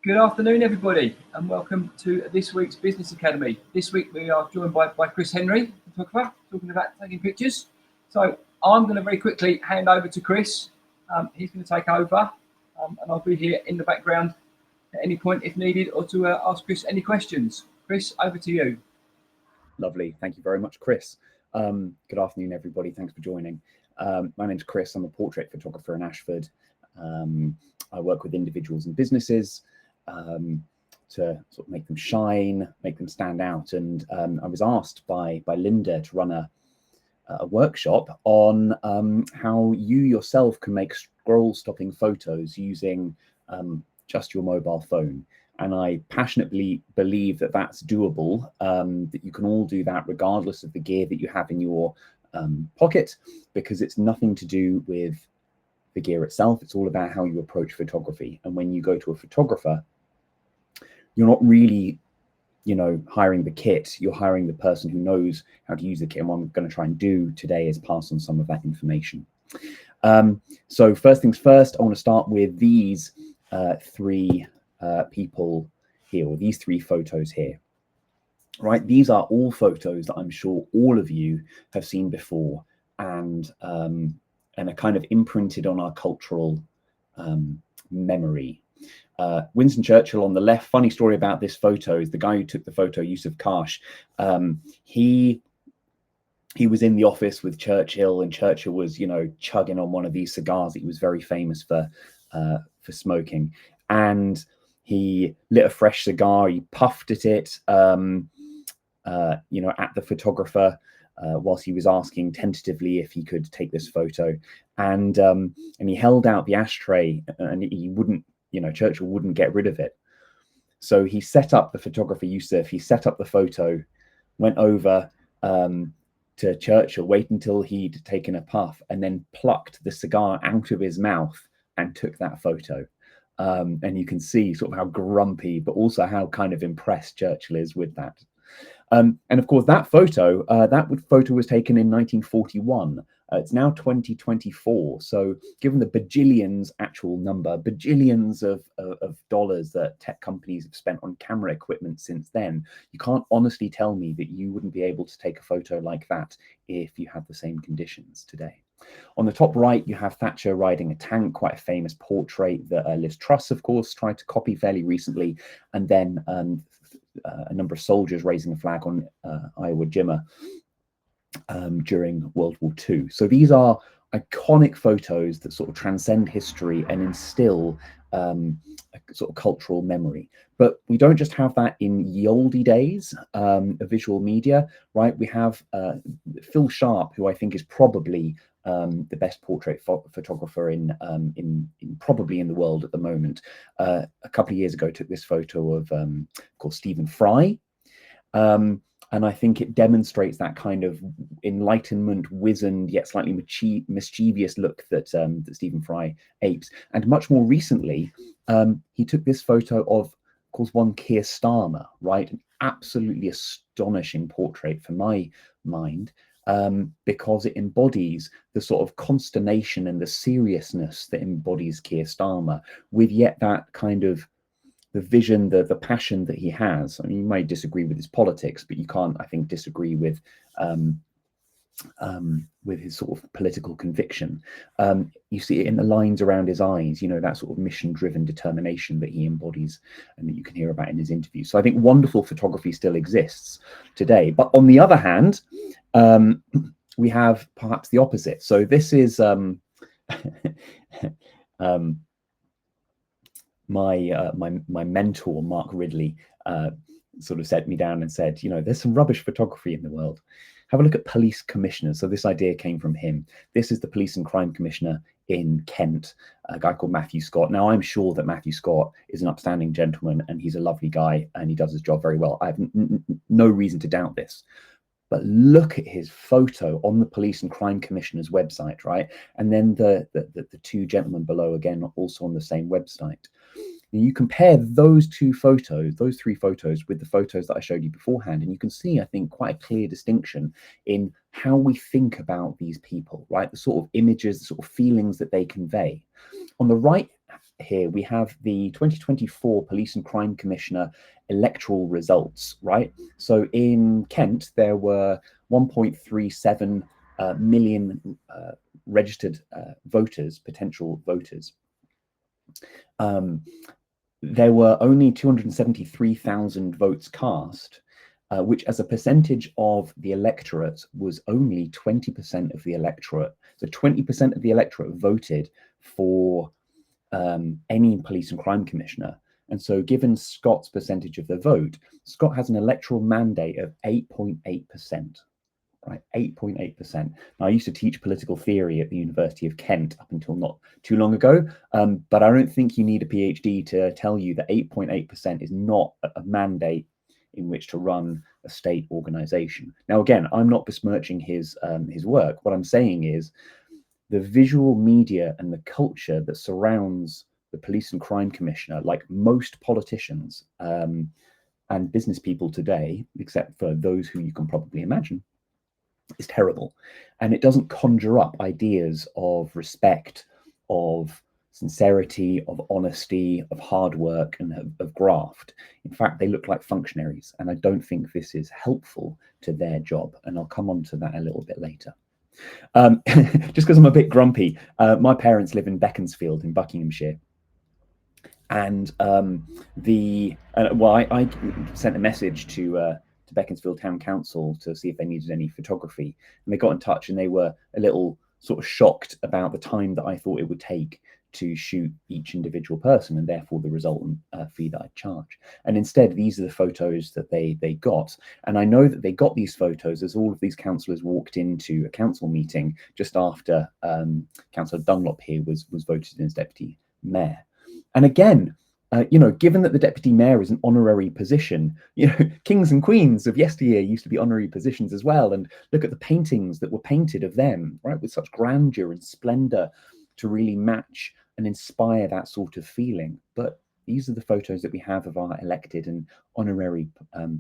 Good afternoon, everybody, and welcome to this week's Business Academy. This week we are joined by Chris Henry, photographer, talking about taking pictures. So I'm going to very quickly hand over to Chris. He's going to take over, and I'll be here in the background at any point if needed, or to ask Chris any questions. Chris, over to you. Lovely. Thank you very much, Chris. Good afternoon, everybody. Thanks for joining. My name's Chris. I'm a portrait photographer in Ashford. I work with individuals and businesses to sort of make them shine, make them stand out. And I was asked by Linda to run a workshop on how you yourself can make scroll-stopping photos using just your mobile phone. And I passionately believe that that's doable, that you can all do that regardless of the gear that you have in your pocket, because it's nothing to do with the gear itself. It's all about how you approach photography. And when you go to a photographer, you're not really, hiring the kit. You're hiring the person who knows how to use the kit. And what I'm going to try and do today is pass on some of that information. So first things first, I want to start with these three people here, or these three photos here. Right, these are all photos that I'm sure all of you have seen before, and are kind of imprinted on our cultural memory. Winston Churchill on the left. Funny story about this photo is the guy who took the photo, Yusuf Karsh. He was in the office with Churchill, and Churchill was, chugging on one of these cigars that he was very famous for smoking. And he lit a fresh cigar. He puffed at it, at the photographer, whilst he was asking tentatively if he could take this photo. And he held out the ashtray, and he wouldn't, Churchill wouldn't get rid of it. So he set up the photographer, Yusuf, he set up the photo, went over to Churchill, waited until he'd taken a puff, and then plucked the cigar out of his mouth and took that photo. And you can see sort of how grumpy, but also how kind of impressed Churchill is with that. And of course, that photo was taken in 1941. It's now 2024. So given the bajillions of dollars that tech companies have spent on camera equipment since then, you can't honestly tell me that you wouldn't be able to take a photo like that if you had the same conditions today. On the top right, you have Thatcher riding a tank, quite a famous portrait that Liz Truss, of course, tried to copy fairly recently. And then a number of soldiers raising a flag on Iwo Jima during World War II. So these are iconic photos that sort of transcend history and instill a sort of cultural memory. But we don't just have that in ye olde days of visual media, right? We have Phil Sharp, who I think is probably the best portrait photographer in probably in the world at the moment. A couple of years ago, took this photo of course, Stephen Fry. And I think it demonstrates that kind of Enlightenment, wizened, yet slightly mischievous look that Stephen Fry apes. And much more recently, he took this photo of course, one Keir Starmer, right? An absolutely astonishing portrait for my mind, because it embodies the sort of consternation and the seriousness that embodies Keir Starmer, with yet that kind of the vision, the passion that he has. I mean, you might disagree with his politics, but you can't, I think, disagree with his sort of political conviction. You see it in the lines around his eyes, that sort of mission-driven determination that he embodies and that you can hear about in his interviews. So I think wonderful photography still exists today. But on the other hand, we have perhaps the opposite. So this is my mentor, Mark Ridley, sort of set me down and said, there's some rubbish photography in the world. Have a look at police commissioners. So this idea came from him. This is the police and crime commissioner in Kent, a guy called Matthew Scott. Now, I'm sure that Matthew Scott is an upstanding gentleman and he's a lovely guy and he does his job very well. I have no reason to doubt this. But look at his photo on the police and crime commissioner's website, right? And then the two gentlemen below, again, also on the same website. And you compare those three photos with the photos that I showed you beforehand, and you can see, I think, quite a clear distinction in how we think about these people, right? The sort of images, the sort of feelings that they convey. On the right here, we have the 2024 Police and Crime Commissioner electoral results, right? So in Kent, there were 1.37 million registered voters, potential voters. There were only 273,000 votes cast, which as a percentage of the electorate was only 20% of the electorate. So 20% of the electorate voted for any police and crime commissioner. And so given Scott's percentage of the vote, Scott has an electoral mandate of 8.8%. Right, 8.8%. Now, I used to teach political theory at the University of Kent up until not too long ago, but I don't think you need a PhD to tell you that 8.8% is not a mandate in which to run a state organization. Now, again, I'm not besmirching his work. What I'm saying is the visual media and the culture that surrounds the police and crime commissioner, like most politicians and business people today, except for those who you can probably imagine, is terrible. And it doesn't conjure up ideas of respect, of sincerity, of honesty, of hard work, and of graft. In fact, they look like functionaries, and I don't think this is helpful to their job. And I'll come on to that a little bit later. Just because I'm a bit grumpy, my parents live in Beaconsfield in Buckinghamshire. And I sent a message to Beaconsfield Town Council to see if they needed any photography, and they got in touch, and they were a little sort of shocked about the time that I thought it would take to shoot each individual person, and therefore the resultant fee that I charge. And instead, these are the photos that they got. And I know that they got these photos as all of these councillors walked into a council meeting just after Councillor Dunlop here was voted in as deputy mayor. And again, given that the deputy mayor is an honorary position, kings and queens of yesteryear used to be honorary positions as well. And look at the paintings that were painted of them, right, with such grandeur and splendor to really match and inspire that sort of feeling. But these are the photos that we have of our elected and honorary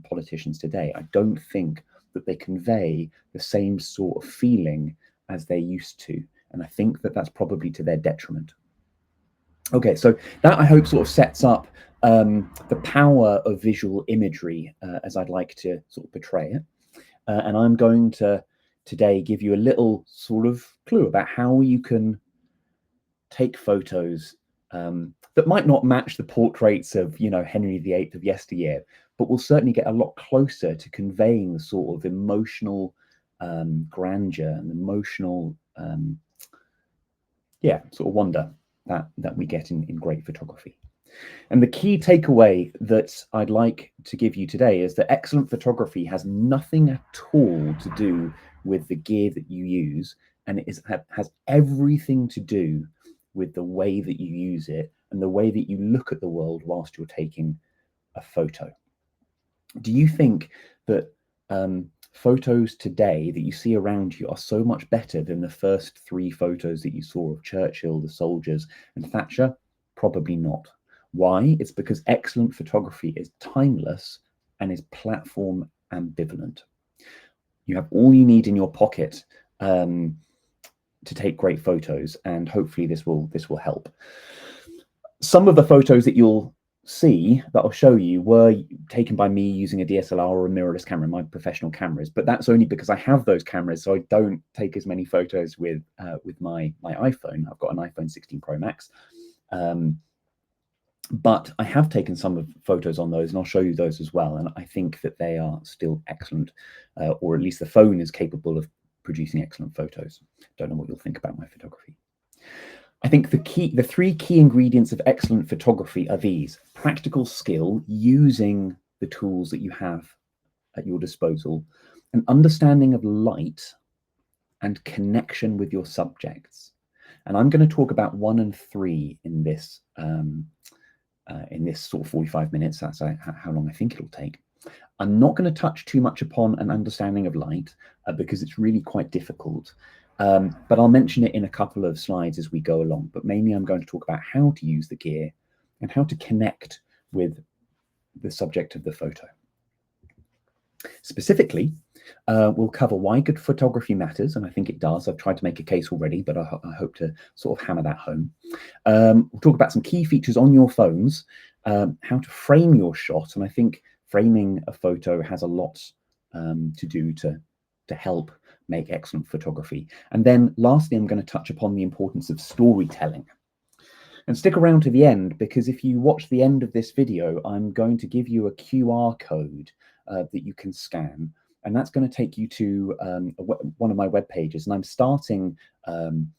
politicians today. I don't think that they convey the same sort of feeling as they used to. And I think that that's probably to their detriment. Okay, so that I hope sort of sets up the power of visual imagery as I'd like to sort of portray it. And I'm going to today give you a little sort of clue about how you can take photos that might not match the portraits of, Henry VIII of yesteryear, but will certainly get a lot closer to conveying the sort of emotional grandeur and emotional, sort of wonder that we get in great photography. And the key takeaway that I'd like to give you today is that excellent photography has nothing at all to do with the gear that you use, and it has everything to do with the way that you use it and the way that you look at the world whilst you're taking a photo. Do you think that photos today that you see around you are so much better than the first 3 photos that you saw of Churchill, the soldiers, and Thatcher? Probably not. Why? It's because excellent photography is timeless and is platform ambivalent. You have all you need in your pocket to take great photos, and hopefully this will help. Some of the photos that you'll see that I'll show you were taken by me using a DSLR or a mirrorless camera, my professional cameras, but that's only because I have those cameras, so I don't take as many photos with my iPhone. I've got an iPhone 16 Pro Max, but I have taken some of photos on those, and I'll show you those as well. And I think that they are still excellent, or at least the phone is capable of producing excellent photos. Don't know what you'll think about my photography. I think the 3 key ingredients of excellent photography are these: practical skill, using the tools that you have at your disposal, an understanding of light, and connection with your subjects. And I'm going to talk about 1 and 3 in this sort of 45 minutes. That's how long I think it'll take. I'm not going to touch too much upon an understanding of light because it's really quite difficult. But I'll mention it in a couple of slides as we go along. But mainly I'm going to talk about how to use the gear and how to connect with the subject of the photo. Specifically, we'll cover why good photography matters, and I think it does. I've tried to make a case already, but I hope to sort of hammer that home. We'll talk about some key features on your phones, how to frame your shot, and I think framing a photo has a lot to do to help make excellent photography. And then lastly, I'm going to touch upon the importance of storytelling. And stick around to the end, because if you watch the end of this video, I'm going to give you a QR code that you can scan. And that's going to take you to one of my web pages. And I'm starting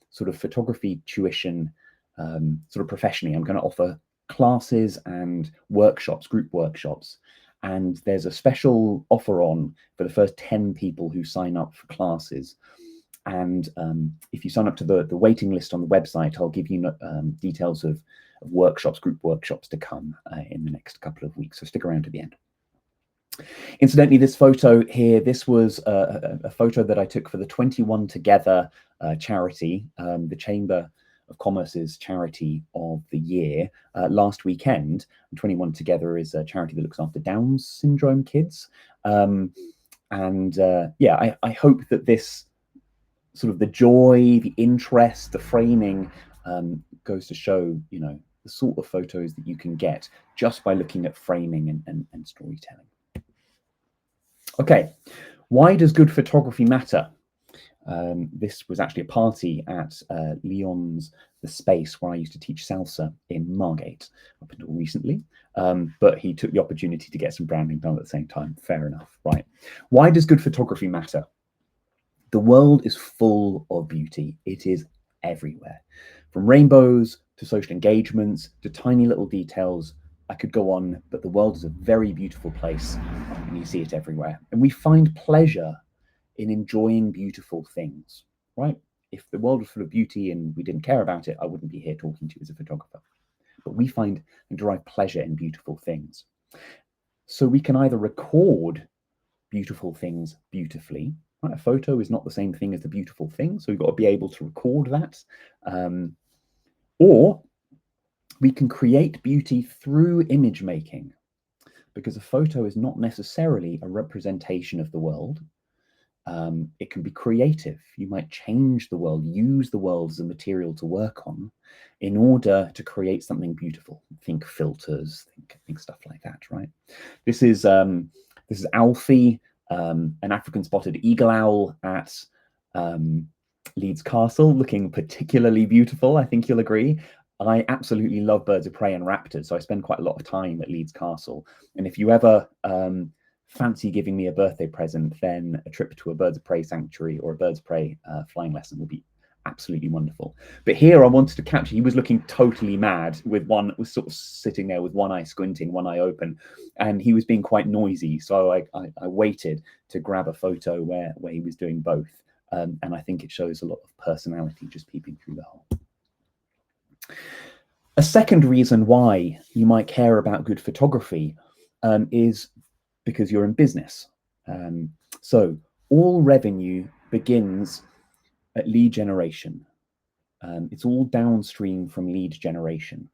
sort of photography tuition sort of professionally. I'm going to offer classes and workshops, group workshops. And there's a special offer on for the first 10 people who sign up for classes. And if you sign up to the waiting list on the website, I'll give you details of workshops, group workshops to come in the next couple of weeks. So stick around to the end. Incidentally, this photo here, this was a photo that I took for the 21 Together charity, the Chamber of Commerce's charity of the year last weekend. 21 Together is a charity that looks after Down syndrome kids. Yeah, I hope that this sort of the joy, the interest, the framing goes to show, you know, the sort of photos that you can get just by looking at framing and storytelling. Okay, why does good photography matter? This was actually a party at Leon's The Space, where I used to teach salsa in Margate up until recently. But he took the opportunity to get some branding done at the same time. Fair enough, right? Why does good photography matter? The world is full of beauty. It is everywhere. From rainbows to social engagements to tiny little details. I could go on, but the world is a very beautiful place and you see it everywhere. And we find pleasure in enjoying beautiful things, right? If the world was full of beauty and we didn't care about it, I wouldn't be here talking to you as a photographer. But we find and derive pleasure in beautiful things. So we can either record beautiful things beautifully. Right? A photo is not the same thing as the beautiful thing, so we've got to be able to record that. Or we can create beauty through image making, because a photo is not necessarily a representation of the world. It can be creative. You might change the world, use the world as a material to work on in order to create something beautiful. Think filters, think stuff like that, right? This is Alfie, an African spotted eagle owl at Leeds Castle, looking particularly beautiful. I think you'll agree. I absolutely love birds of prey and raptors, so I spend quite a lot of time at Leeds Castle. And if you ever fancy giving me a birthday present, then a trip to a birds of prey sanctuary or a birds of prey flying lesson will be absolutely wonderful. But here I wanted to capture, he was looking totally mad with was sort of sitting there with one eye squinting, one eye open, and he was being quite noisy. So I waited to grab a photo where he was doing both. And I think it shows a lot of personality just peeping through the hole. A second reason why you might care about good photography is because you're in business. So all revenue begins at lead generation. It's all downstream from lead generation.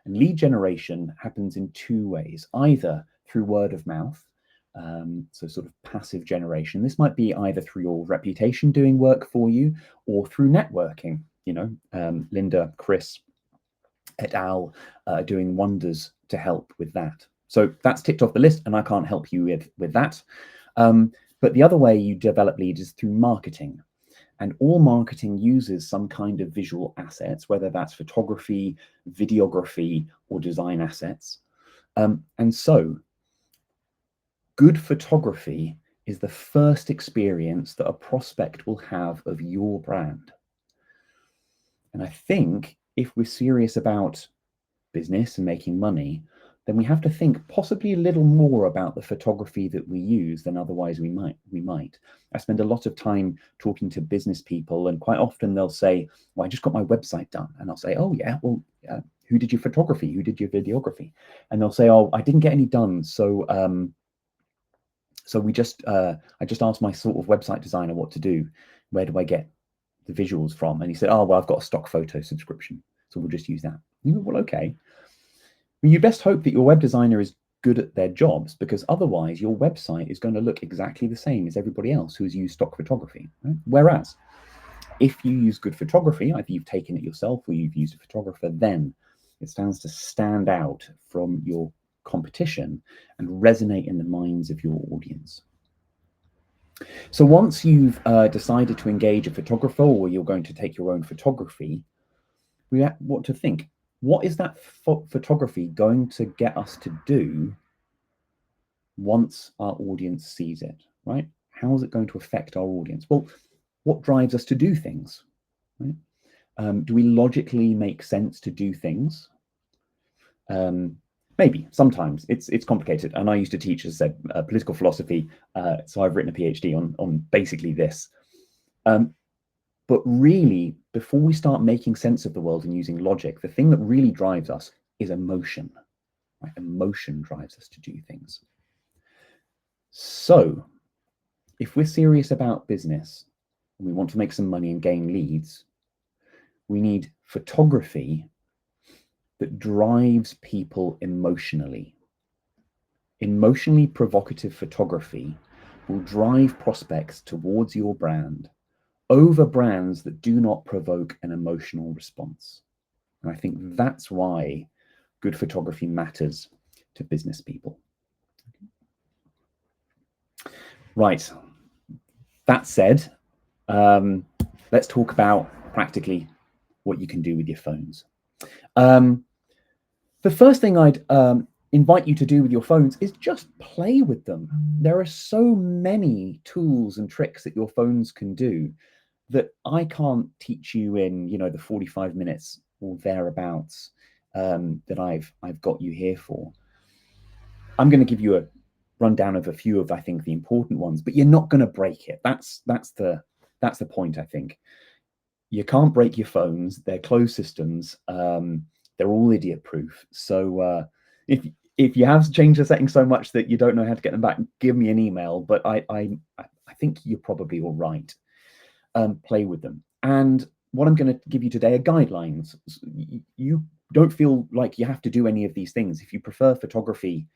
And lead generation happens in two ways, either through word of mouth, so sort of passive generation. This might be either through your reputation doing work for you or through networking. You know, Linda, Chris, et al. Doing wonders to help with that. So that's ticked off the list and I can't help you with that. But the other way you develop leads is through marketing. And all marketing uses some kind of visual assets, whether that's photography, videography, or design assets. And so good photography is the first experience that a prospect will have of your brand. And I think if we're serious about business and making money, then we have to think possibly a little more about the photography that we use than otherwise we might. I spend a lot of time talking to business people, and quite often they'll say, well, I just got my website done. And I'll say, oh yeah, well, who did your photography? Who did your videography? And they'll say, oh, I didn't get any done. So I just asked my sort of website designer what to do. Where do I get the visuals from? And he said, oh, well, I've got a stock photo subscription, so we'll just use that. You go, well, okay. Well, you best hope that your web designer is good at their jobs, because otherwise your website is going to look exactly the same as everybody else who has used stock photography. Right? Whereas if you use good photography, either you've taken it yourself or you've used a photographer, then it stands to stand out from your competition and resonate in the minds of your audience. So once you've decided to engage a photographer, or you're going to take your own photography, we have what to think. What is that photography going to get us to do once our audience sees it, right? How is it going to affect our audience? Well, what drives us to do things, right? Do we logically make sense to do things? Maybe sometimes it's complicated, and I used to teach, as I said, political philosophy, so I've written a PhD on basically this. But really, before we start making sense of the world and using logic, the thing that really drives us is emotion. Right? Emotion drives us to do things. So if we're serious about business and we want to make some money and gain leads, we need photography that drives people emotionally. Emotionally provocative photography will drive prospects towards your brand over brands that do not provoke an emotional response. And I think that's why good photography matters to business people. Right. That said, let's talk about practically what you can do with your phones. The first thing I'd invite you to do with your phones is just play with them. There are so many tools and tricks that your phones can do that I can't teach you in, the 45 minutes or thereabouts that I've got you here for. I'm going to give you a rundown of a few of, I think, the important ones, but you're not going to break it. That's the point, I think. You can't break your phones. They're closed systems. They're all idiot proof. So if you have changed the settings so much that you don't know how to get them back, give me an email. But I think you're probably all right. Play with them. And what I'm going to give you today are guidelines. You don't feel like you have to do any of these things. If you prefer photography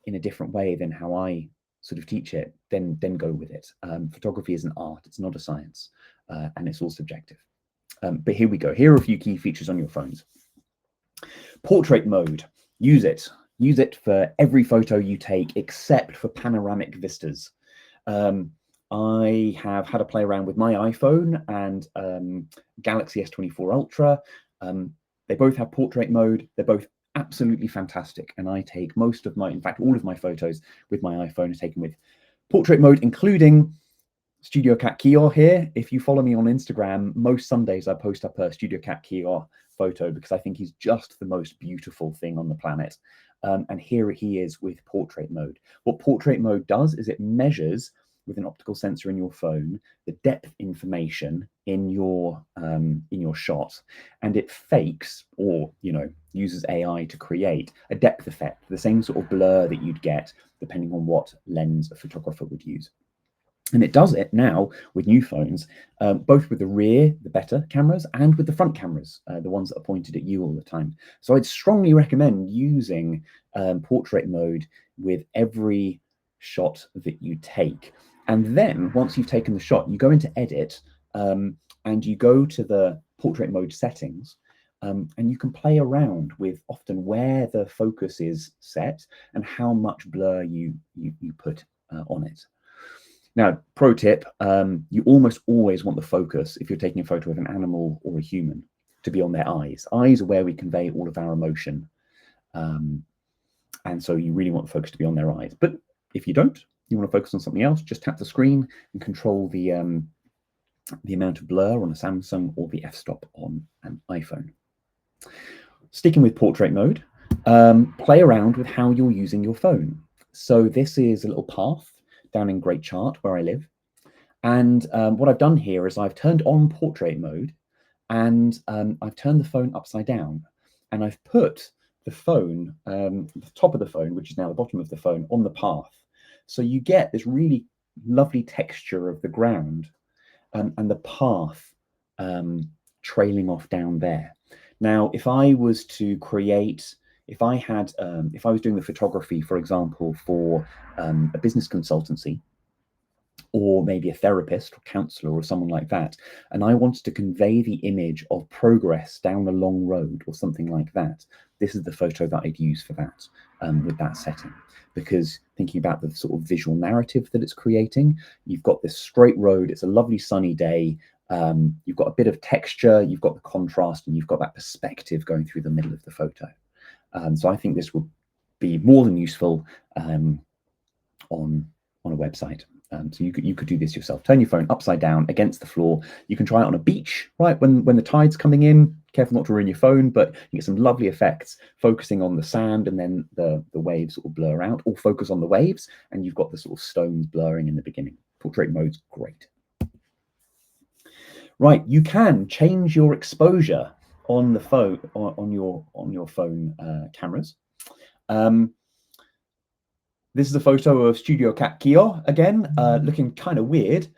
in a different way than how I sort of teach it, then go with it. Photography is an art. It's not a science, and it's all subjective. But here we go. Here are a few key features on your phones. Portrait mode. Use it. Use it for every photo you take, except for panoramic vistas. I have had a play around with my iPhone and Galaxy S24 Ultra. They both have portrait mode. They're both absolutely fantastic. And I take most of in fact, all of my photos with my iPhone are taken with portrait mode, including Studio Cat Kior here. If you follow me on Instagram, most Sundays I post up a Studio Cat Kior photo because I think he's just the most beautiful thing on the planet. And here he is with portrait mode. What portrait mode does is it measures with an optical sensor in your phone the depth information in your shot, and it fakes, or uses AI to create a depth effect, the same sort of blur that you'd get depending on what lens a photographer would use. And it does it now with new phones, both with the rear, the better cameras, and with the front cameras, the ones that are pointed at you all the time. So I'd strongly recommend using portrait mode with every shot that you take. And then once you've taken the shot, you go into edit and you go to the portrait mode settings, and you can play around with often where the focus is set and how much blur you put on it. Now, pro tip, you almost always want the focus, if you're taking a photo of an animal or a human, to be on their eyes. Eyes are where we convey all of our emotion. And so you really want the focus to be on their eyes. But if you don't, you want to focus on something else, just tap the screen and control the amount of blur on a Samsung or the f-stop on an iPhone. Sticking with portrait mode, play around with how you're using your phone. So this is a little path down in Great Chart where I live. And what I've done here is I've turned on portrait mode, and I've turned the phone upside down, and I've put the phone, the top of the phone, which is now the bottom of the phone, on the path. So you get this really lovely texture of the ground and the path trailing off down there. Now, if I was to create if I was doing the photography, for example, for a business consultancy, or maybe a therapist or counselor or someone like that, and I wanted to convey the image of progress down a long road or something like that, this is the photo that I'd use for that, with that setting. Because thinking about the sort of visual narrative that it's creating, you've got this straight road, it's a lovely sunny day, you've got a bit of texture, you've got the contrast, and you've got that perspective going through the middle of the photo. So I think this will be more than useful on a website. So you could do this yourself. Turn your phone upside down against the floor. You can try it on a beach, right? When the tide's coming in, careful not to ruin your phone, but you get some lovely effects focusing on the sand, and then the waves sort of blur out, or focus on the waves and you've got the sort of stones blurring in the beginning. Portrait mode's great. Right, you can change your exposure on the phone, on your phone cameras. This is a photo of Studio Cat Kio again, looking kind of weird.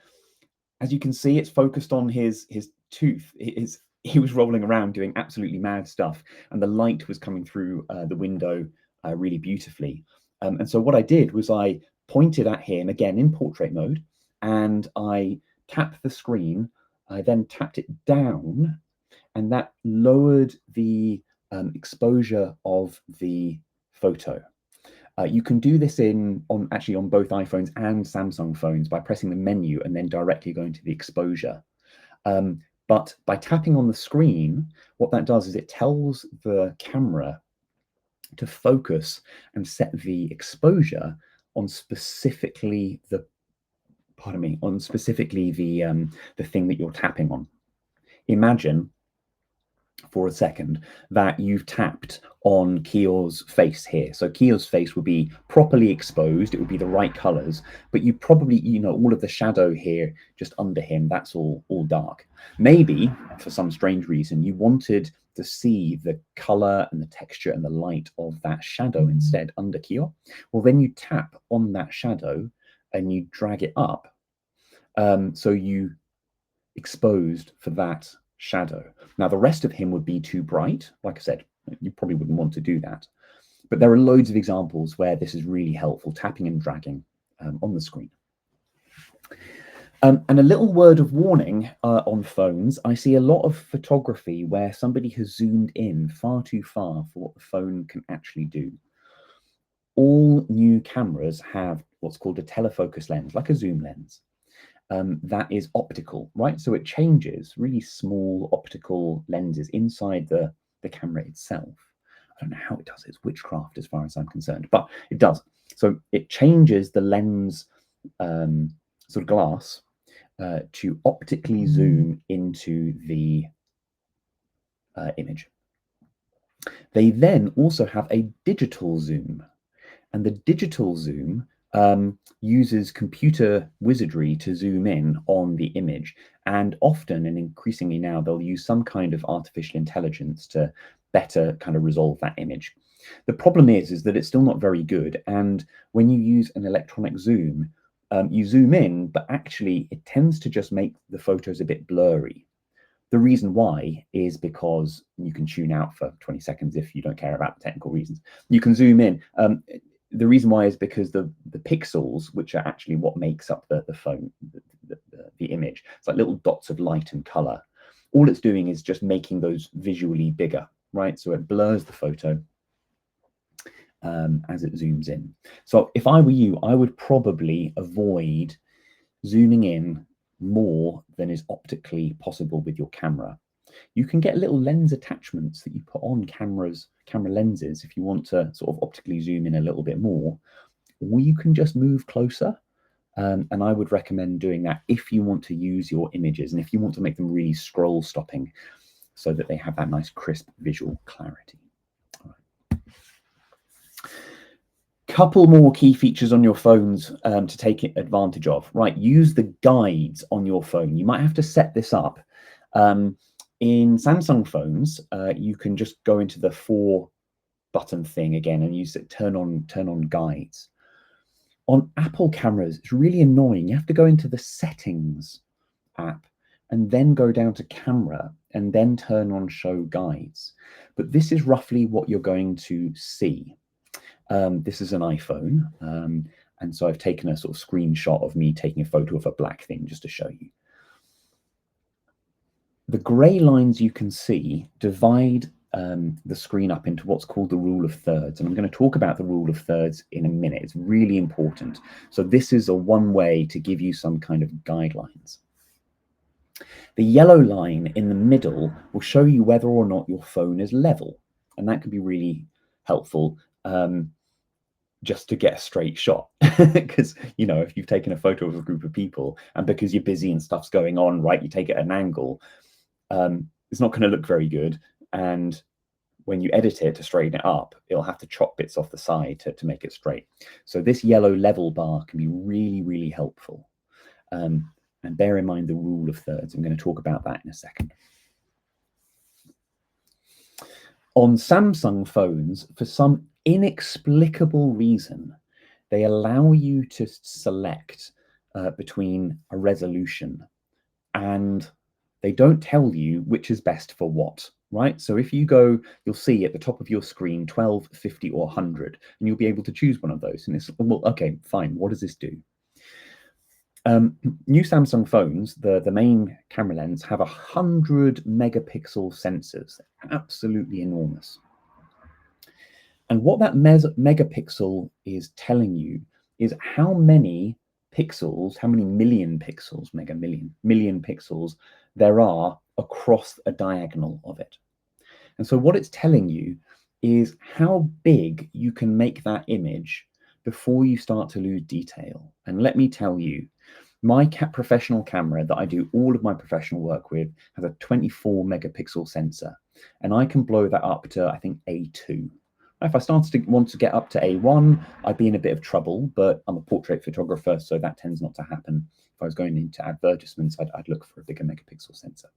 As you can see, it's focused on his tooth. He was rolling around doing absolutely mad stuff, and the light was coming through the window really beautifully. And so what I did was I pointed at him again in portrait mode, and I tapped the screen. I then tapped it down, and that lowered the exposure of the photo. You can do this actually on both iPhones and Samsung phones by pressing the menu and then directly going to the exposure. But by tapping on the screen, what that does is it tells the camera to focus and set the exposure on specifically the thing that you're tapping on. Imagine for a second that you've tapped on Kio's face here. So Kio's face would be properly exposed, it would be the right colors, but you probably, all of the shadow here just under him, that's all dark. Maybe for some strange reason you wanted to see the color and the texture and the light of that shadow instead under Kio. Well, then you tap on that shadow and you drag it up, so you exposed for that shadow. Now the rest of him would be too bright. Like I said, you probably wouldn't want to do that, but there are loads of examples where this is really helpful, tapping and dragging on the screen. And a little word of warning on phones. I see a lot of photography where somebody has zoomed in far too far for what the phone can actually do. All new cameras have what's called a telefocus lens, like a zoom lens. That is optical, right? So it changes really small optical lenses inside the camera itself. I don't know how it does it. It's witchcraft as far as I'm concerned, but it does. So it changes the lens sort of glass to optically zoom into the image. They then also have a digital zoom, and the digital zoom uses computer wizardry to zoom in on the image, and often and increasingly now they'll use some kind of artificial intelligence to better kind of resolve that image. The problem is that it's still not very good, and when you use an electronic zoom, you zoom in, but actually it tends to just make the photos a bit blurry. The reason why is because you can tune out for 20 seconds if you don't care about the technical reasons. You can zoom in. The reason why is because the pixels, which are actually what makes up the phone, the image, it's like little dots of light and color. All it's doing is just making those visually bigger, right? So it blurs the photo as it zooms in. So if I were you, I would probably avoid zooming in more than is optically possible with your camera. You can get little lens attachments that you put on camera lenses if you want to sort of optically zoom in a little bit more, or you can just move closer. And I would recommend doing that if you want to use your images and if you want to make them really scroll stopping so that they have that nice crisp visual clarity. All right. Couple more key features on your phones to take advantage of. Right, use the guides on your phone. You might have to set this up. In Samsung phones, you can just go into the 4-button thing again and use it, turn on guides. On Apple cameras, it's really annoying. You have to go into the settings app and then go down to camera and then turn on show guides. But this is roughly what you're going to see. This is an iPhone. And so I've taken a sort of screenshot of me taking a photo of a black thing just to show you. The gray lines you can see divide the screen up into what's called the rule of thirds. And I'm going to talk about the rule of thirds in a minute. It's really important. So this is a one way to give you some kind of guidelines. The yellow line in the middle will show you whether or not your phone is level. And that can be really helpful just to get a straight shot. Because, you know, if you've taken a photo of a group of people and because you're busy and stuff's going on, right, you take it at an angle, it's not going to look very good. And when you edit it to straighten it up, it'll have to chop bits off the side to make it straight. So this yellow level bar can be really, really helpful. And bear in mind the rule of thirds. I'm going to talk about that in a second. On Samsung phones, for some inexplicable reason, they allow you to select between a resolution, and they don't tell you which is best for what, right? So if you go, you'll see at the top of your screen 12, 50, or 100, and you'll be able to choose one of those. And it's, well, okay, fine, what does this do? New Samsung phones, the main camera lens, have 100 megapixel sensors, absolutely enormous. And what that megapixel is telling you is how many pixels, how many million pixels, million pixels there are across a diagonal of it. And so what it's telling you is how big you can make that image before you start to lose detail. And let me tell you, my professional camera that I do all of my professional work with has a 24 megapixel sensor, and I can blow that up to, I think, A2. If I started to want to get up to A1, I'd be in a bit of trouble, but I'm a portrait photographer, so that tends not to happen. If I was going into advertisements, I'd look for a bigger megapixel sensor.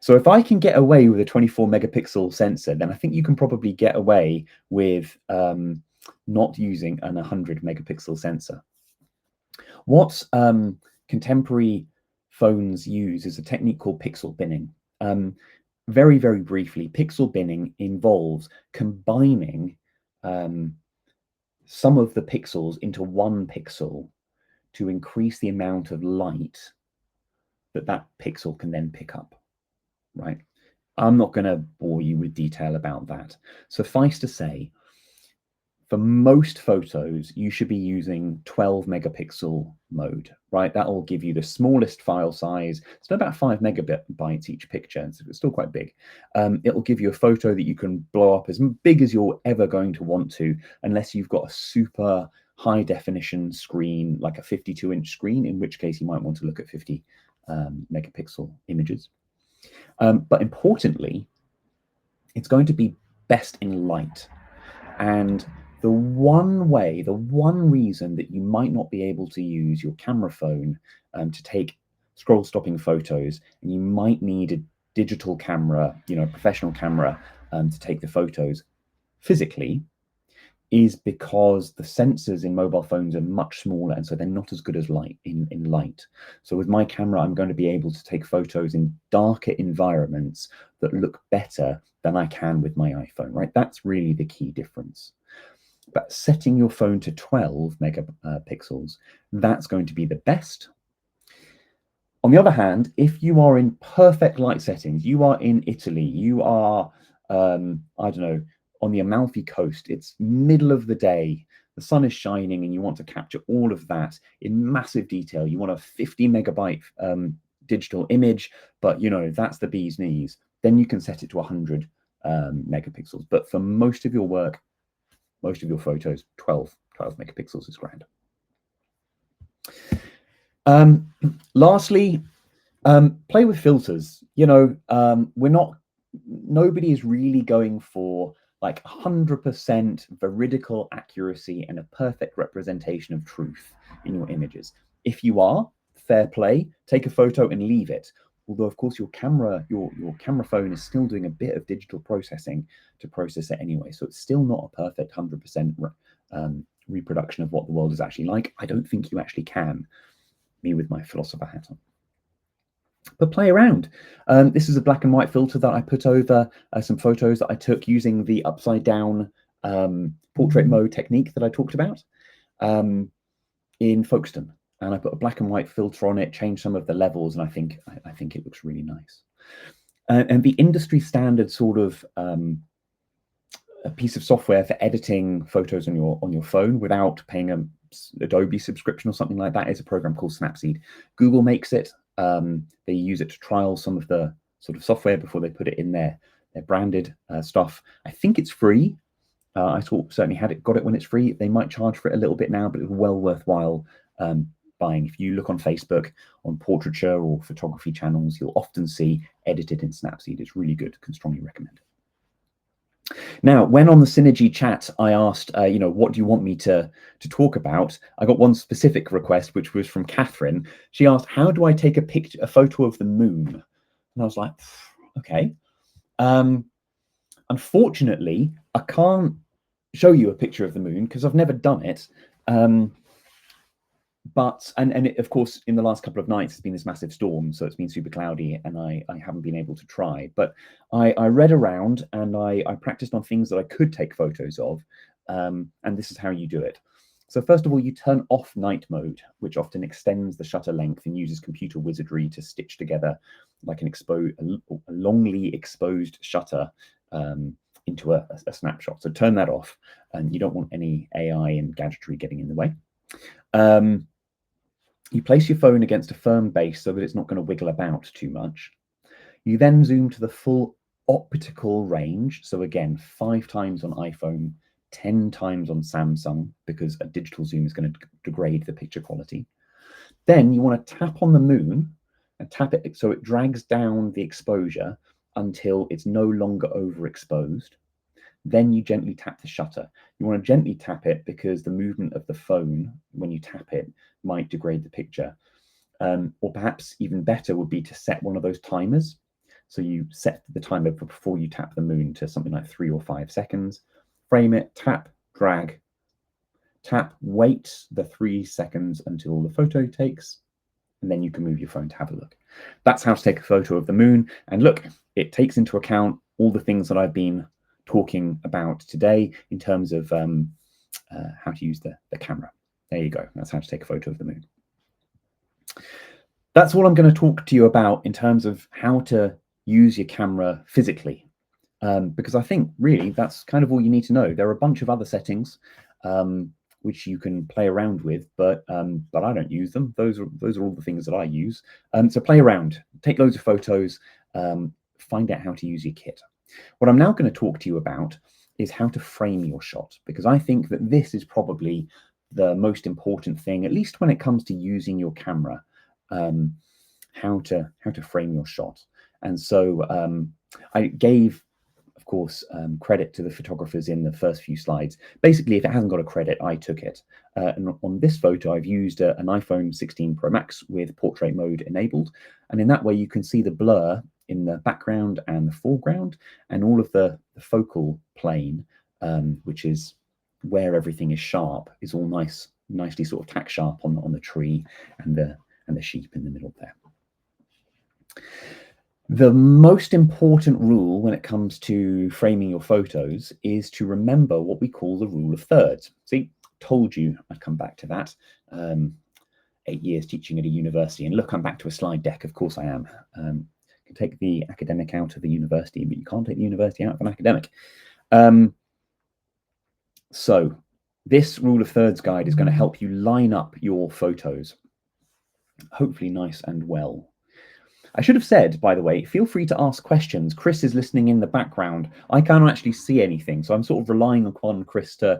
So if I can get away with a 24 megapixel sensor, then I think you can probably get away with not using an 100 megapixel sensor. What contemporary phones use is a technique called pixel binning. Very, very briefly, pixel binning involves combining some of the pixels into one pixel to increase the amount of light that pixel can then pick up, right? I'm not going to bore you with detail about that. Suffice to say, for most photos, you should be using 12 megapixel mode, right? That will give you the smallest file size. It's about 5 megabytes each picture, so it's still quite big. It'll give you a photo that you can blow up as big as you're ever going to want to, unless you've got a super high definition screen, like a 52-inch screen, in which case you might want to look at 50 megapixel images. But importantly, it's going to be best in light. And the one reason that you might not be able to use your camera phone to take scroll stopping photos, and you might need a digital camera, you know, a professional camera to take the photos physically, is because the sensors in mobile phones are much smaller, and so they're not as good as light in light. So with my camera, I'm going to be able to take photos in darker environments that look better than I can with my iPhone, right? That's really the key difference. But setting your phone to 12 megapixels, that's going to be the best. On the other hand, if you are in perfect light settings, you are in Italy, you are, I don't know, on the Amalfi Coast, it's middle of the day, the sun is shining, and you want to capture all of that in massive detail. You want a 50 megabyte digital image, but you know, that's the bee's knees. Then you can set it to 100 megapixels. But for most of your work, most of your photos, 12 megapixels is grand. Lastly, play with filters. You know, nobody is really going for like 100% veridical accuracy and a perfect representation of truth in your images. If you are, fair play, take a photo and leave it. Although, of course, your camera phone is still doing a bit of digital processing to process it anyway. So it's still not a perfect 100% reproduction of what the world is actually like. I don't think you actually can, me with my philosopher hat on. But play around. This is a black and white filter that I put over some photos that I took using the upside down portrait mode technique that I talked about in Folkestone. And I put a black and white filter on it, changed some of the levels, and I think it looks really nice. And the industry standard sort of a piece of software for editing photos on your phone without paying a Adobe subscription or something like that is a program called Snapseed. Google makes it. They use it to trial some of the sort of software before they put it in their branded stuff. I think it's free. I certainly got it when it's free. They might charge for it a little bit now, but it's well worthwhile buying. If you look on Facebook, on portraiture or photography channels, you'll often see edited in Snapseed. It's really good. Can strongly recommend it. Now, when on the Synergy chat, I asked, what do you want me to talk about? I got one specific request, which was from Catherine. She asked, how do I take a photo of the moon? And I was like, okay. Unfortunately, I can't show you a picture of the moon because I've never done it. But of course, in the last couple of nights, it's been this massive storm, so it's been super cloudy, and I haven't been able to try. But I read around and I practiced on things that I could take photos of, and this is how you do it. So first of all, you turn off night mode, which often extends the shutter length and uses computer wizardry to stitch together like a longly exposed shutter into a snapshot. So turn that off, and you don't want any AI and gadgetry getting in the way. You place your phone against a firm base so that it's not going to wiggle about too much. You then zoom to the full optical range. So again, 5 times on iPhone, 10 times on Samsung, because a digital zoom is going to degrade the picture quality. Then you want to tap on the moon and tap it so it drags down the exposure until it's no longer overexposed. Then you gently tap the shutter. You want to gently tap it because the movement of the phone, when you tap it, might degrade the picture. Or perhaps even better would be to set one of those timers. So you set the timer before you tap the moon to something like 3 or 5 seconds. Frame it, tap, drag, tap, wait the 3 seconds until the photo takes, and then you can move your phone to have a look. That's how to take a photo of the moon. And look, it takes into account all the things that I've been talking about today in terms of how to use the camera. There you go. That's how to take a photo of the moon. That's all I'm going to talk to you about in terms of how to use your camera physically, because I think really that's kind of all you need to know. There are a bunch of other settings which you can play around with, but I don't use them. Those are all the things that I use. So play around, take loads of photos, find out how to use your kit. What I'm now going to talk to you about is how to frame your shot, because I think that this is probably the most important thing, at least when it comes to using your camera, how to frame your shot. And so I gave, of course, credit to the photographers in the first few slides. Basically, if it hasn't got a credit, I took it. And on this photo, I've used an iPhone 16 Pro Max with portrait mode enabled. And in that way, you can see the blur in the background and the foreground, and all of the focal plane, which is where everything is sharp, is all nicely sort of tack sharp on the tree and the sheep in the middle there. The most important rule when it comes to framing your photos is to remember what we call the rule of thirds. See, told you I'd come back to that. 8 years teaching at a university, and look, I'm back to a slide deck. Of course I am. You can take the academic out of the university, but you can't take the university out of an academic. So this rule of thirds guide is going to help you line up your photos, hopefully nice and well. I should have said, by the way, feel free to ask questions. Chris is listening in the background. I can't actually see anything, so I'm sort of relying upon Chris to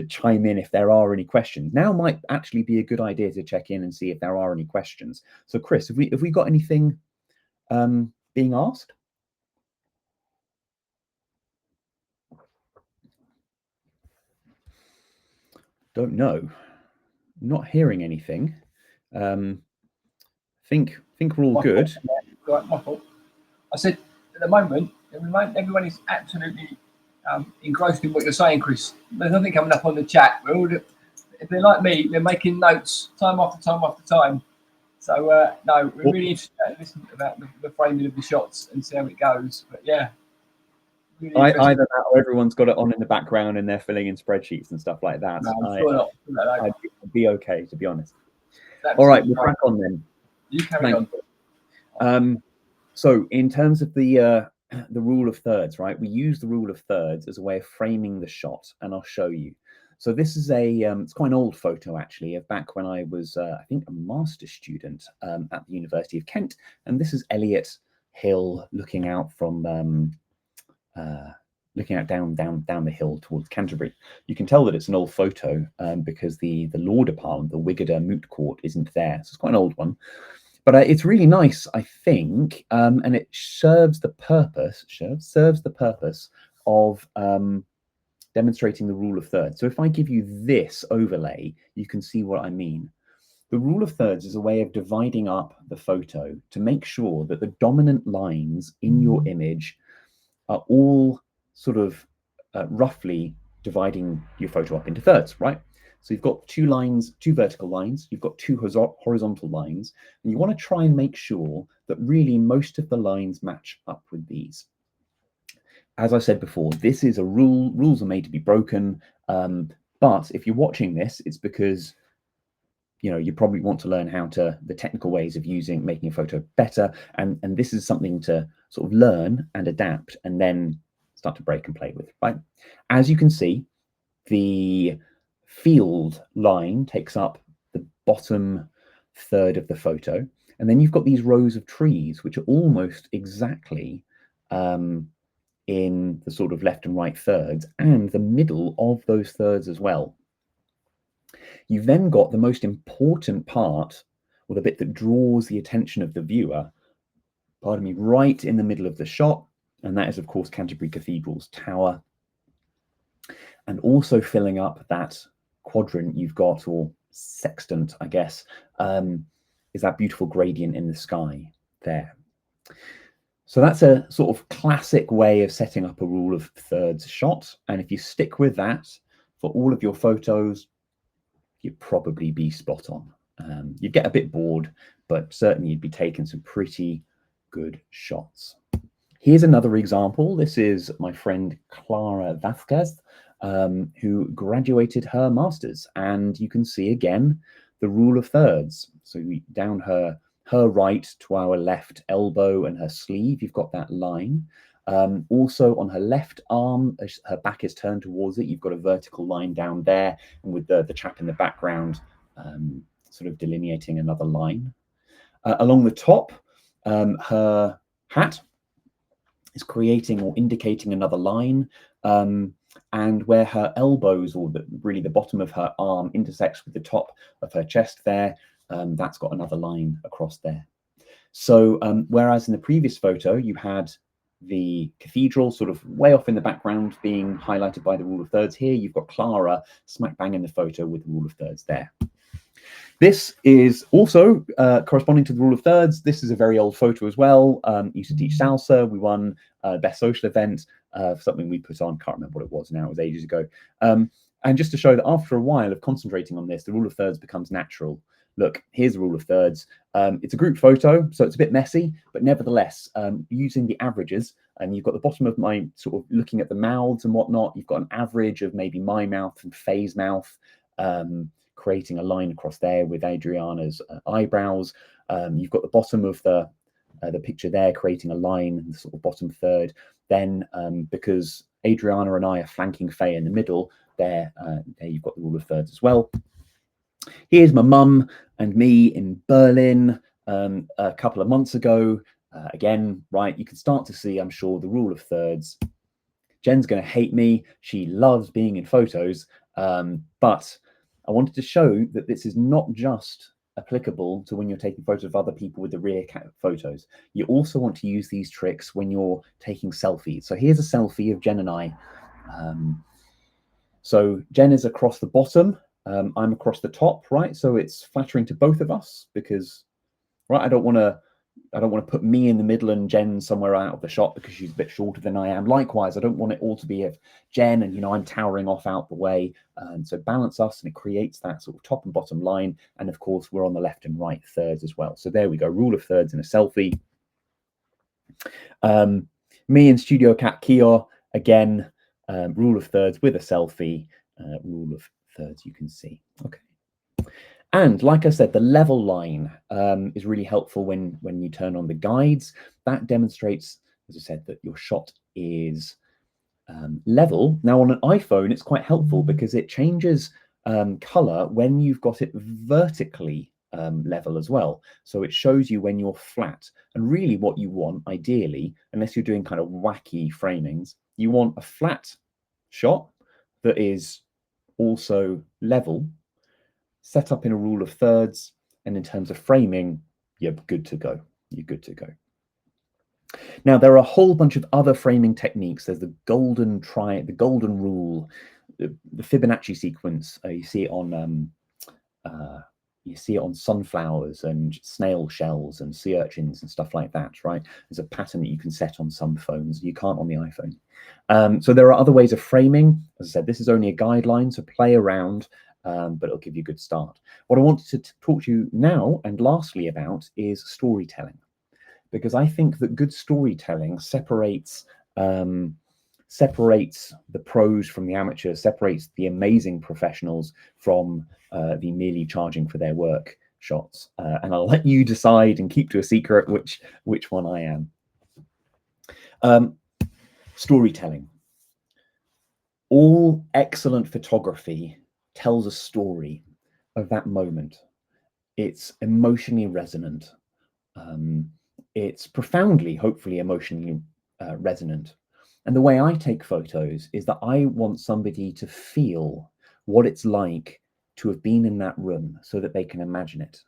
chime in if there are any questions. Now might actually be a good idea to check in and see if there are any questions. So Chris, have we got anything being asked? Don't know. Not hearing anything. Think we're all good. Right, my fault. I said at the moment, everyone is absolutely engrossed in what you're saying, Chris. There's nothing coming up on the chat. If they're like me, they're making notes time after time after time. So no, we're really interested to listen about the framing of the shots and see how it goes. But yeah, really Either that or everyone's got it on in the background and they're filling in spreadsheets and stuff like that. No, I'm sure not. I'd be okay, to be honest. That's All right, we'll crack on then. You carry on. So in terms of the rule of thirds, right? We use the rule of thirds as a way of framing the shot, and I'll show you. So this is it's quite an old photo actually of back when I was, I think, a master's student at the University of Kent, and this is Elliot Hill looking out from looking out down the hill towards Canterbury. You can tell that it's an old photo because the law department, the Wigader Moot Court, isn't there. So it's quite an old one. But it's really nice, I think, and it serves the purpose of demonstrating the rule of thirds. So if I give you this overlay, you can see what I mean. The rule of thirds is a way of dividing up the photo to make sure that the dominant lines in your image are all sort of roughly dividing your photo up into thirds, right? So you've got two lines, two vertical lines, you've got two horizontal lines, and you want to try and make sure that really most of the lines match up with these. As I said before, this is a rule. Rules are made to be broken. But if you're watching this, it's because you probably want to learn the technical ways of making a photo better. And this is something to sort of learn and adapt and then start to break and play with, right? As you can see, the field line takes up the bottom third of the photo. And then you've got these rows of trees, which are almost exactly in the sort of left and right thirds and the middle of those thirds as well. You've then got the most important part, or the bit that draws the attention of the viewer, right in the middle of the shot. And that is, of course, Canterbury Cathedral's tower. And also filling up that quadrant you've got, or sextant, I guess, is that beautiful gradient in the sky there. So that's a sort of classic way of setting up a rule of thirds shot. And if you stick with that for all of your photos, you'd probably be spot on. You'd get a bit bored, but certainly you'd be taking some pretty good shots. Here's another example. This is my friend Clara Vasquez, who graduated her master's. And you can see again the rule of thirds. So down her right to our left elbow and her sleeve, you've got that line. Also on her left arm, as her back is turned towards it, you've got a vertical line down there, and with the chap in the background sort of delineating another line. Along the top, her hat is creating or indicating another line, and where her elbows, or really the bottom of her arm, intersects with the top of her chest there, that's got another line across there. So whereas in the previous photo you had the cathedral sort of way off in the background being highlighted by the rule of thirds, here you've got Clara smack bang in the photo with the rule of thirds there. This is also corresponding to the rule of thirds. This is a very old photo as well. Used to teach salsa. We won best social event for something we put on. Can't remember what it was now. It was ages ago. And just to show that after a while of concentrating on this, the rule of thirds becomes natural. Look, here's the rule of thirds. It's a group photo, so it's a bit messy, but nevertheless, using the averages, and you've got the bottom of my sort of looking at the mouths and whatnot. You've got an average of maybe my mouth and Faye's mouth, creating a line across there with Adriana's eyebrows. You've got the bottom of the picture there creating a line in the sort of bottom third. Then because Adriana and I are flanking Faye in the middle, there you've got the rule of thirds as well. Here's my mum and me in Berlin a couple of months ago. Again, right, you can start to see, I'm sure, the rule of thirds. Jen's going to hate me. She loves being in photos, but I wanted to show that this is not just applicable to when you're taking photos of other people with the rear photos. You also want to use these tricks when you're taking selfies. So here's a selfie of Jen and I. So Jen is across the bottom. I'm across the top, right? So it's flattering to both of us because, right, I don't want to to put me in the middle and Jen somewhere out of the shot because she's a bit shorter than I am. Likewise, I don't want it all to be of Jen and, you know, I'm towering off out the way. And so balance us, and it creates that sort of top and bottom line. And of course, we're on the left and right thirds as well. So there we go. Rule of thirds in a selfie. Me and Studio Cat Kior, again, rule of thirds with a selfie. Rule of thirds, you can see. Okay. And like I said, the level line is really helpful when you turn on the guides. That demonstrates, as I said, that your shot is level. Now on an iPhone, it's quite helpful because it changes color when you've got it vertically level as well. So it shows you when you're flat. And really what you want, ideally, unless you're doing kind of wacky framings, you want a flat shot that is also level, set up in a rule of thirds, and in terms of framing, you're good to go. You're good to go. Now, there are a whole bunch of other framing techniques. There's the golden rule, the Fibonacci sequence. You see it on sunflowers and snail shells and sea urchins and stuff like that, right? There's a pattern that you can set on some phones. You can't on the iPhone. So there are other ways of framing. As I said, this is only a guideline, so play around. But it'll give you a good start. What I wanted to talk to you now and lastly about is storytelling, because I think that good storytelling separates the pros from the amateurs, separates the amazing professionals from the merely charging for their work shots. And I'll let you decide and keep to a secret which one I am. Storytelling. All excellent photography tells a story of that moment. It's emotionally resonant. It's profoundly, hopefully, emotionally resonant. And the way I take photos is that I want somebody to feel what it's like to have been in that room so that they can imagine it,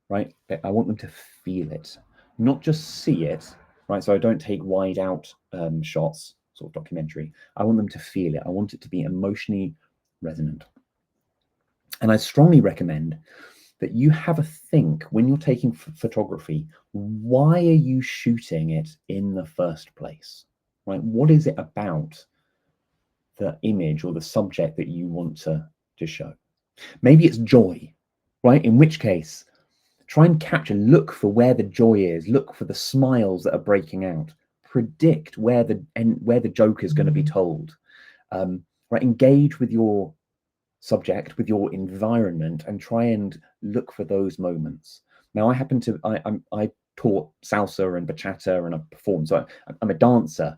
right? I want them to feel it, not just see it, right? So I don't take wide out shots, sort of documentary. I want them to feel it. I want it to be emotionally resonant. And I strongly recommend that you have a think when you're taking photography. Why are you shooting it in the first place? Right? What is it about the image or the subject that you want to show? Maybe it's joy, right? In which case, try and look for where the joy is, look for the smiles that are breaking out, predict where the joke is going to be told. Right? Engage with your subject, with your environment, and try and look for those moments. Now, I taught salsa and bachata and I performed, so I'm a dancer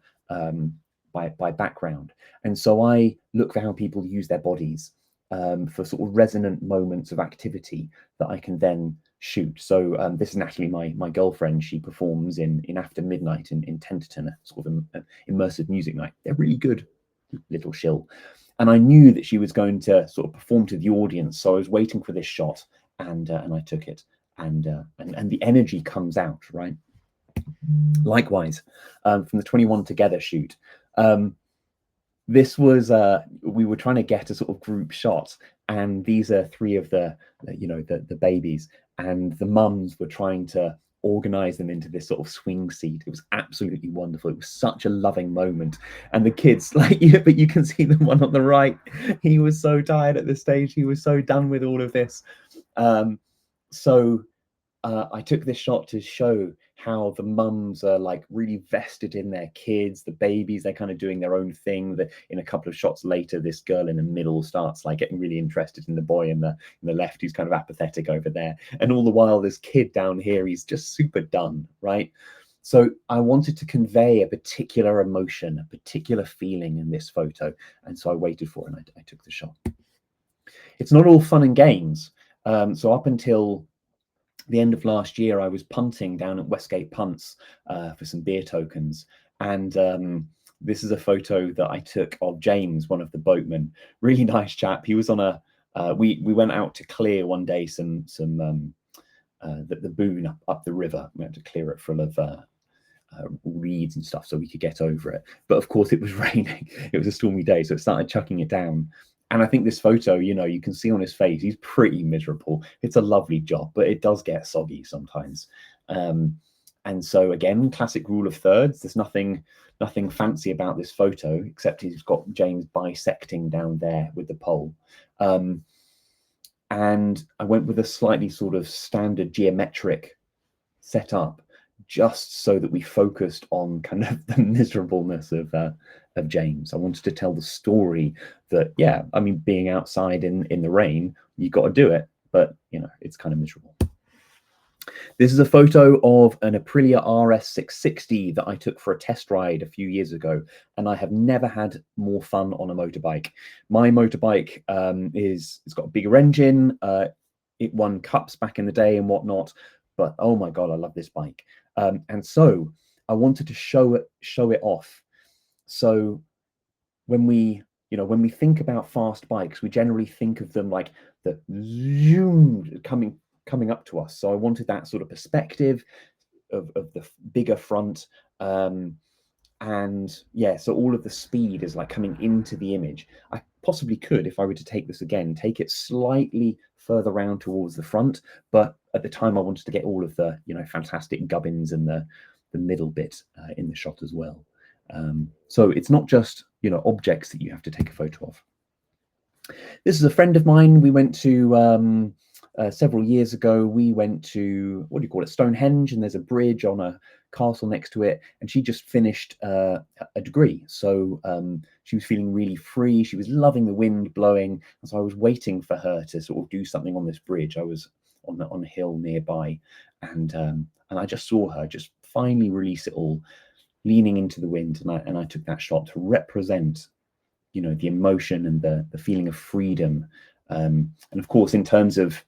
by background, and so I look for how people use their bodies for sort of resonant moments of activity that I can then shoot. So this is Natalie, my girlfriend. She performs in After Midnight in Tenterton, a sort of an immersive music night. They're really good, little shill. And I knew that she was going to sort of perform to the audience, so I was waiting for this shot, and I took it, and the energy comes out, right? Likewise, from the 21 Together shoot, this was we were trying to get a sort of group shot, and these are three of the babies, and the mums were trying to organize them into this sort of swing seat. It was absolutely wonderful. It was such a loving moment. And the kids, but you can see the one on the right, he was so tired at this stage. He was so done with all of this. So I took this shot to show how the mums are like really vested in their kids, the babies, they're kind of doing their own thing. That in a couple of shots later, this girl in the middle starts like getting really interested in the boy in the left, who's kind of apathetic over there. And all the while, this kid down here, he's just super done, right? So I wanted to convey a particular emotion, a particular feeling in this photo. And so I waited for it and I took the shot. It's not all fun and games. So up until the end of last year, I was punting down at Westgate Punts for some beer tokens. And this is a photo that I took of James, one of the boatmen. Really nice chap. He was on we went out to clear one day the boon up the river. We had to clear it full of reeds and stuff so we could get over it. But of course it was raining. It was a stormy day, so it started chucking it down. And I think this photo, you can see on his face, he's pretty miserable. It's a lovely job, but it does get soggy sometimes. And so again, classic rule of thirds. There's nothing fancy about this photo, except he's got James bisecting down there with the pole. And I went with a slightly sort of standard geometric setup, just so that we focused on kind of the miserableness of James. I wanted to tell the story that, yeah, I mean, being outside in the rain, you got to do it, but you know, it's kind of miserable. This is a photo of an Aprilia RS 660 that I took for a test ride a few years ago, and I have never had more fun on a motorbike. My motorbike it's got a bigger engine. It won cups back in the day and whatnot, but oh my god, I love this bike. And so I wanted to show it off. So when we think about fast bikes, we generally think of them like the zoom coming up to us. So I wanted that sort of perspective of the bigger front, and yeah, so all of the speed is like coming into the image. I possibly could, if I were to take this again, take it slightly further round towards the front, but at the time I wanted to get all of the fantastic gubbins and the middle bit in the shot as well. So it's not just objects that you have to take a photo of. This is a friend of mine. We went to several years ago. We went to, what do you call it, Stonehenge, and there's a bridge on a castle next to it, and she just finished a degree, so she was feeling really free. She was loving the wind blowing, and so I was waiting for her to sort of do something on this bridge. I was on a hill nearby, and I just saw her just finally release it all, leaning into the wind, and I took that shot to represent the emotion and the feeling of freedom, and of course, in terms of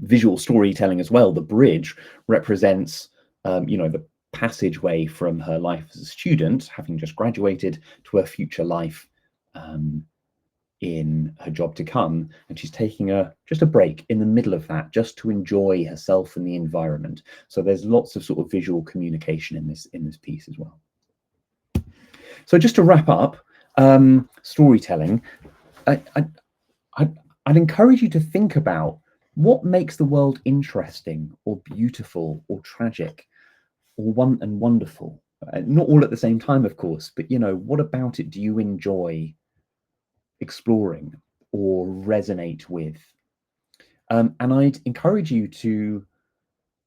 visual storytelling as well, the bridge represents the passageway from her life as a student, having just graduated, to her future life in her job to come, and she's taking just a break in the middle of that, just to enjoy herself and the environment. So there's lots of sort of visual communication in this piece as well. So just to wrap up, storytelling, I'd encourage you to think about what makes the world interesting or beautiful or tragic or wonderful. Not all at the same time, of course, but what about it do you enjoy exploring or resonate with? And I'd encourage you to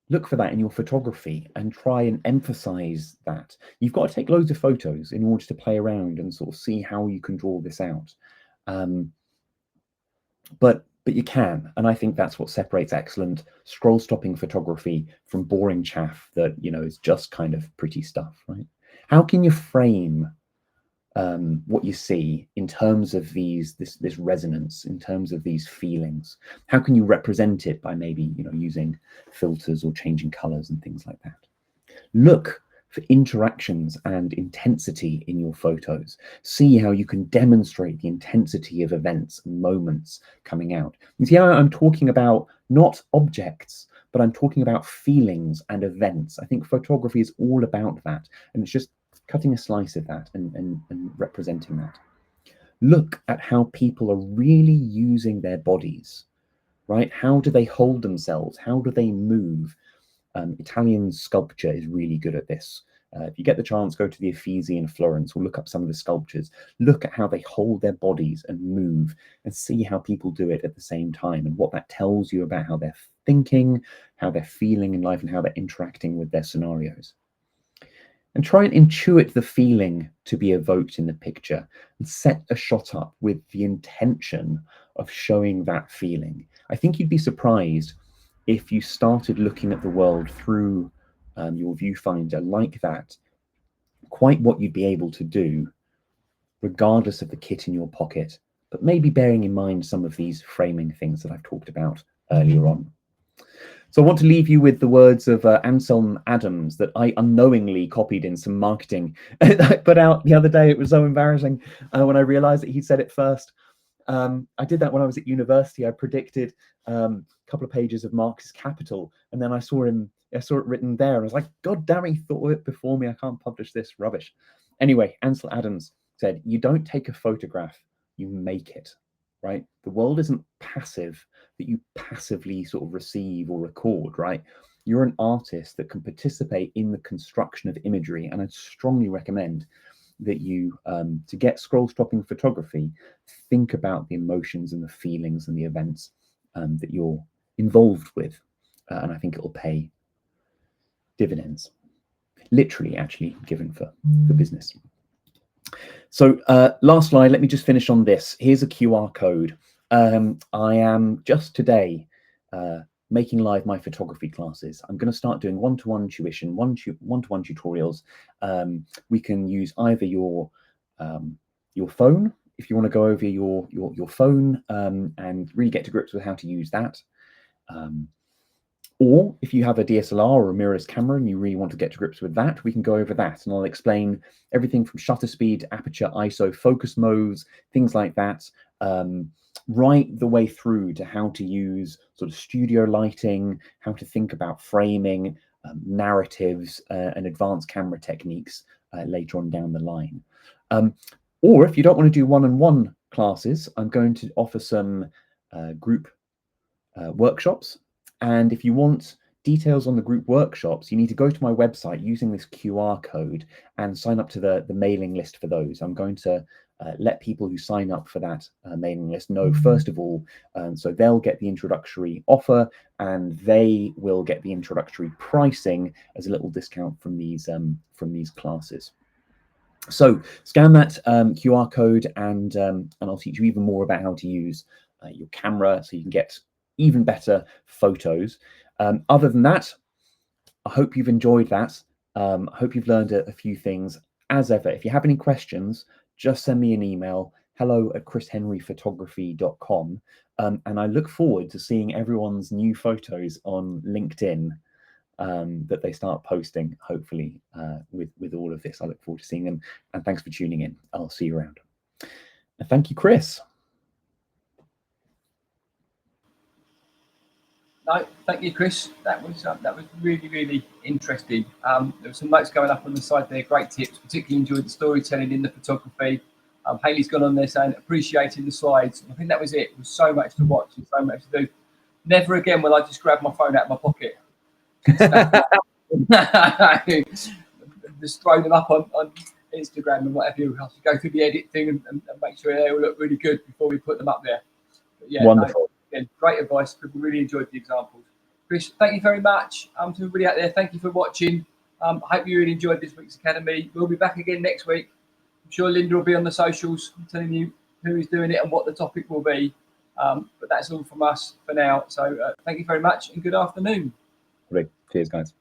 look for that in your photography and try and emphasize that. You've got to take loads of photos in order to play around and sort of see how you can draw this out. But you can, and I think that's what separates excellent scroll stopping photography from boring chaff that is just kind of pretty stuff, right? How can you frame what you see in terms of this resonance, in terms of these feelings? How can you represent it by maybe using filters or changing colors and things like that? Look for interactions and intensity in your photos. See how you can demonstrate the intensity of events and moments coming out. You see how I'm talking about not objects, but I'm talking about feelings and events. I think photography is all about that, and it's just cutting a slice of that and representing that. Look at how people are really using their bodies, right? How do they hold themselves? How do they move? Italian sculpture is really good at this. If you get the chance, go to the Uffizi in Florence or look up some of the sculptures. Look at how they hold their bodies and move, and see how people do it at the same time, and what that tells you about how they're thinking, how they're feeling in life, and how they're interacting with their scenarios. And try and intuit the feeling to be evoked in the picture, and set a shot up with the intention of showing that feeling. I think you'd be surprised if you started looking at the world through your viewfinder like that, quite what you'd be able to do, regardless of the kit in your pocket, but maybe bearing in mind some of these framing things that I've talked about earlier on. So I want to leave you with the words of Anselm Adams that I unknowingly copied in some marketing that I put out the other day. It was so embarrassing when I realized that he said it first. I did that when I was at university. I predicted a couple of pages of Marx's Capital, and then I saw it written there, and I was like, God damn it, he thought of it before me. I can't publish this rubbish. Anyway, Ansel Adams said, you don't take a photograph, you make it, right? The world isn't passive, that you passively sort of receive or record, right? you're an artist that can participate in the construction of imagery. And I'd strongly recommend that you, to get scroll stopping photography, think about the emotions and the feelings and the events that you're involved with. And I think it'll pay dividends, literally actually given for business. So last slide, let me just finish on this. Here's a QR code. I am just today making live my photography classes. I'm going to start doing one-to-one tuition, one-to-one tutorials. We can use either your phone, if you want to go over your phone and really get to grips with how to use that. Or if you have a DSLR or a mirrorless camera and you really want to get to grips with that, we can go over that. And I'll explain everything from shutter speed, aperture, ISO, focus modes, things like that, right the way through to how to use sort of studio lighting, how to think about framing, narratives, and advanced camera techniques later on down the line. Or if you don't want to do one-on-one classes, I'm going to offer some group workshops. And if you want details on the group workshops, you need to go to my website using this QR code and sign up to the mailing list for those. I'm going to let people who sign up for that mailing list know, first of all, so they'll get the introductory offer and they will get the introductory pricing as a little discount from these classes. So scan that QR code and I'll teach you even more about how to use your camera so you can get even better photos. Other than that, I hope you've enjoyed that. I hope you've learned a few things. As ever, if you have any questions, just send me an email, hello@chrishenryphotography.com. And I look forward to seeing everyone's new photos on LinkedIn that they start posting, hopefully, with all of this. I look forward to seeing them. And thanks for tuning in. I'll see you around. And thank you, Chris. No, thank you, Chris. That was really, really interesting. There were some notes going up on the side there. Great tips. Particularly enjoyed the storytelling in the photography. Haley's gone on there saying appreciating the slides. I think that was it. There was so much to watch and so much to do. Never again will I just grab my phone out of my pocket. Just throw them up on Instagram and whatever. You have to go through the edit thing and make sure they all look really good before we put them up there. But yeah, wonderful. Again, great advice. People really enjoyed the examples. Chris, thank you very much. To everybody out there, thank you for watching. I hope you really enjoyed this week's Academy. We'll be back again next week. I'm sure Linda will be on the socials telling you who is doing it and what the topic will be. But that's all from us for now. So thank you very much and good afternoon. Great. Cheers, guys.